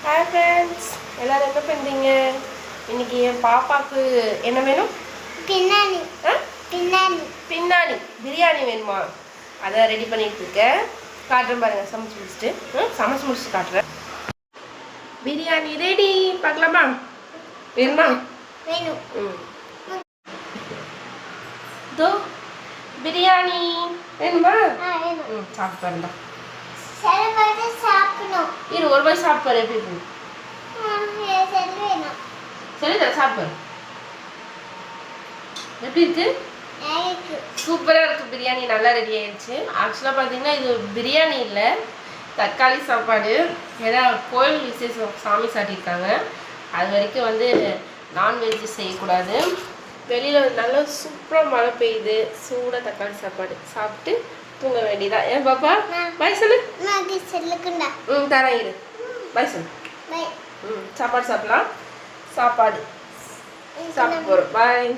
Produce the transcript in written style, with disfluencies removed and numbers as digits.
Hi friends, எல்லோரும் என்ன பண்ணுறீங்க? இன்றைக்கி என் பாப்பாவுக்கு என்ன வேணும்? பின்னாடி பின்னாடி பிரியாணி வேணுமா? அதை ரெடி பண்ணிகிட்டு இருக்கேன். காட்டுறேன் பாருங்கள். சமைச்சு முடிச்சுட்டு காட்டுறேன். பிரியாணி ரெடி. பார்க்கலாமா? வேணுமா? வேணும். இதோ பிரியாணி வேணுமா? சாப்பிட்டு பாருங்க. இரு, ஒரு வாய் சாப்பிட்டு பாரு. எப்படி இருக்கு? சரி தான் சாப்பிடு. எப்படி இருக்கு? சூப்பராக இருக்குது. பிரியாணி நல்லா ரெடி ஆயிடுச்சு. ஆக்சுவலாக பார்த்தீங்கன்னா இது பிரியாணி இல்லை, தக்காளி சாப்பாடு. ஏன்னா கோயில் விசேஷம் சாமி சாட்டியிருக்காங்க. அது வரைக்கும் வந்து நான்வெஜ் செய்யக்கூடாது. வெளியில் நல்லா சூப்பராக மழை பெய்யுது. சூடாக தக்காளி சாப்பாடு சாப்பிட்டு தூங்க வேண்டியதா. ஏன் பாப்பா பாய் சொல்லு. தரேன், இரு. பாய் சொல்லு. சாப்பாடு சாப்பிடலாம். சாப்பாடு சாப்பிட்டு போகிறோம். பாய்.